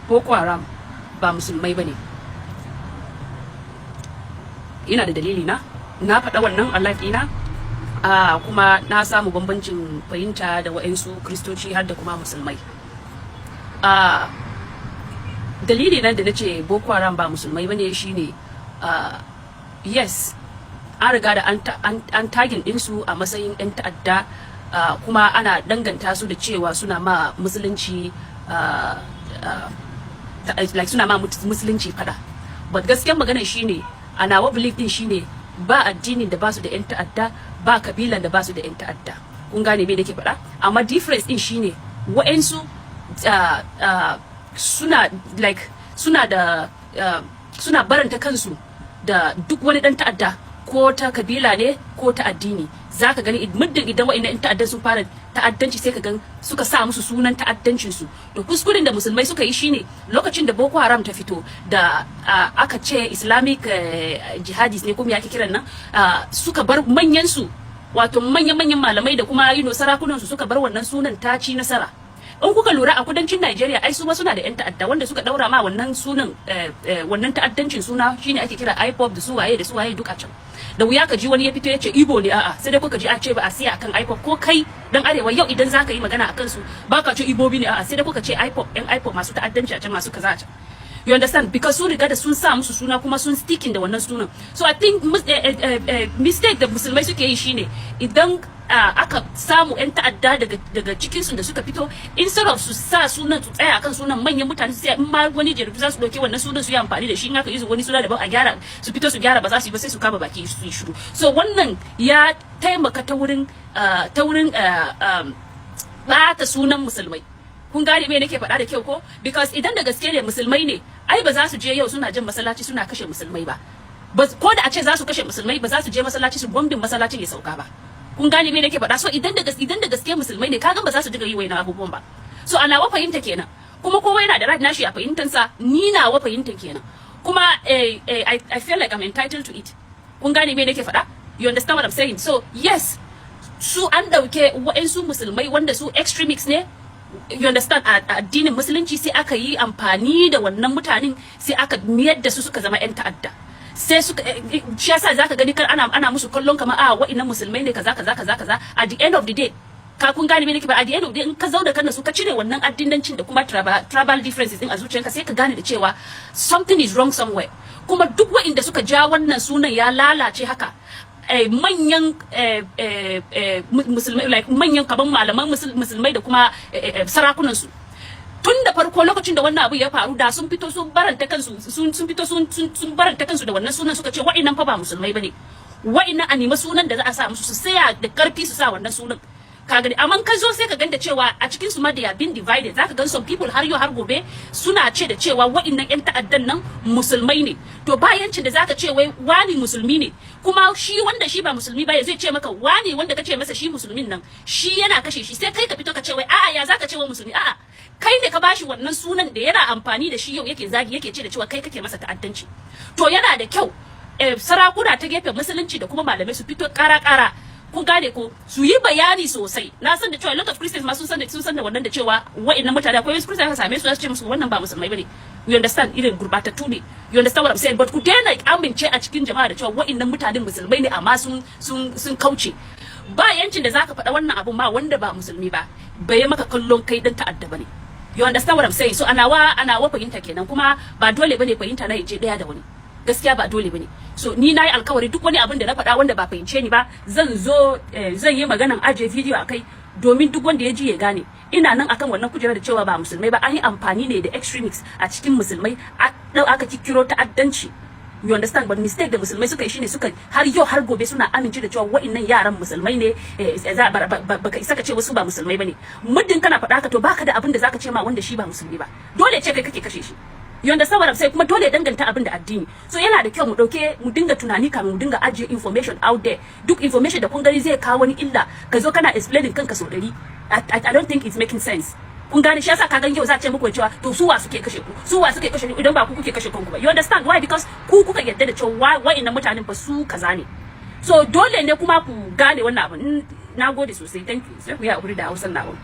Boko Haram ba musulmai bane. Ina da dalili na faɗa wannan a life ɗina, kuma na samu bambancin fahimta da wa'ansu kristoci har da kuma musulmai. Dalili nan da nace Boko Haram ba musulmai bane shine yes, an riga da an tagin ɗinsu a matsayin 'yan ta'adda, kuma ana danganta su da cewa suna ma musulunci like suna ma musulunci fada. But gaskiyar magana shine a nawa belief din shine ba addinin da basu da 'yan ta'adda, ba kabilan da basu da 'yan ta'adda. Kun gane me nake faɗa? Amma difference din shine wa'ansu suna baranta kansu da duk wani dan ta'adda, ko ta kabila ne ko ta addini. Zaka gani muddin idan wa'annan ta'addan sun fara ta'addanci sai ka gan suka sa musu sunan ta'addancin su. To kuskuren da musulmai suka yi shine lokacin da Boko Haram ta fito da aka ce Islamic jihadis ne ko me ake kiran nan, suka bar manyan su, wato manyan malamai da kuma sarakunan su suka bar wannan sunan ta ci nasara. In kuka lura a kudancin Najeriya ai su ma suna da 'yan ta'adda wanda suka daura ma wannan sunan wannan ta'addancin suna shine ake kira IPOB da su waye duk a can. Da wuya ka ji wani ya fito ya ce Ibo ne, a'a sai dai kuka ji a ce ba a siya akan IPOB. Ko kai dan Arewa yau idan zaka yi magana akan su baka ce Ibobi ne, a'a sai dai kuka ce IPOB, 'yan IPOB masu ta'addanci a can, masu kaza a can. You understand? Because sun riga da sun sa musu suna kuma sun sticking da wannan sunan. So I think mistake da musulmai suke yi shine idan aka samu 'yan ta'adda daga cikinsu da suka fito, instead of su sa sunan su tsaya akan sunan manyan mutane, sai in ma wani jaridu za su dauke wannan sunan su yi amfani da shi, in aka yi wani suna daban a gyara, su fito su gyara ba za su yi ba sai su kama baki su yi shiru. So wannan ya taimaka ta wurin bata sunan musulmai. Kun gane me nake faɗa da kyau ko? Because idan da gaske ne musulmai ne, ai ba za su je yau suna jin masallaci suna kashe musulmai ba. Ko da a ce za su kashe musulmai ba za su je masallaci su bombin masallacin ya sauka ba. Kun gane me nake faɗa? So idan da gaske musulmai ne, kaga ba za su diga yi waina abubuwan ba. So a nawa fahimta kenan. Kuma kowa yana da right nashi a fahimtansa, ni nawa fahimtan kenan. Kuma I feel like I'm entitled to it. Kun gane me nake faɗa? You understand what I'm saying? So yes, su an dauke wa'ansu musulmai wanda su extremists ne, you understand, a addinin musulunci, sai aka yi amfani da wannan mutanen sai aka miyar da su suka zama 'yan ta'adda. Sai suka shi yasa zaka gani kan ana musu kallon kamar wa'innan musulmai ne kaza at the end of the day. Ka kun gane me nake ba, at the end of the day in ka zauna kan su ka cire wannan addinancin da kuma tribal differences din a zuciyarka, sai ka gane da cewa something is wrong somewhere. Kuma duk wa'inda suka ja wannan sunan ya lalace haka, manyan musulmai, like manyan kaman malaman musulmai da kuma sarakunan su, tun da farko lokacin da wannan abu ya faru da sun fito sun baranta kansu, sun baranta kansu da wannan sunan, suka ce wa'annan fa ba musulmai bane, wa'annan a nemi sunan da za a sa musu, su saya da karfi su sa wannan sunan. Ka gani, amma ka zo sai ka ganda cewa a cikin su ma da been divided. Zaka gan some people har yau har gobe suna ce da cewa wa'annan 'yan ta'addan nan musulmai ne. To bayancin da zaka ce wai wani musulmi ne, kuma shi wanda shi ba musulmi ba zai ce maka wani wanda kace masa shi musulmin nan shi yana kashe shi, sai kai ka fito ka ce wai a'a ya zaka ce wa musulmi, a'a kai ne ka bashi wannan sunan da yana amfani da shi yau yake zagi, yake ce da cewa kai kake masa ta'addanci. To yana da kyau sarakuna ta gefen musulunci da kuma malamai su fito kara kun gane ko, su yi bayani sosai. Na san da cewa a lot of Christians ma sun san da wannan da cewa wa'annan mutane, akwai wasu Christians ka same su za su ce musu wannan ba musulmai bane. You understand, irin gurbatattu ne. You understand what I'm saying? But ku daina amince a cikin jama'a da cewa wa'annan mutanen musulmai ne amma sun kauce. Ba yancin da zaka faɗa wannan abun ma wanda ba musulmi ba bai maka kallon kai dan ta'adda bane. You understand what I'm saying? So anawa fahimta kenan, kuma ba dole bane fahimta na yaje daya da wani. Gaskiya ba dole bane. So ni nayi alkawari duk wani abin da na faɗa wanda ba fahimce ni ba, zan yi maganan aje video akai domin duk wanda ya ji ya gane. Ina nan akan wannan kujera da cewa ba musulmai ba, an yi amfani ne da extremists a cikin musulmai, aka kikiro ta'addanci. You understand? But mistake da musulmai suka yi shine suka har yau har gobe suna amince da cewa wa'annan yaran musulmai ne, baka isa ka ce wasu ba musulmai bane. Muddin kana faɗa haka to baka da abin da zaka ce ma wanda shi ba musulmi ba. Dole ce kai kake kashe shi. You understand what I'm saying? Kuma dole danganta abin da addini. So yana da kyau mu dinga tunani kamin mu dinga ajiye information out there. Duk information da kun gani zai kawo wani illa, ka zo kana explaining kanka so dari. I don't think it's making sense. Kun gane, shi yasa ka ga yau za a ce muku cewa to su wa suke kashe ku, su wa suke kashe ku idan ba ku kuke kashe kanku ba. You understand why? Because ku kuka yarda da cewa wa'annan mutanen fa su kaza ne. So dole ne kuma ku gane wannan abin. Nagode sosai, thank you. Sai ku yi hakuri da Hausan nawa.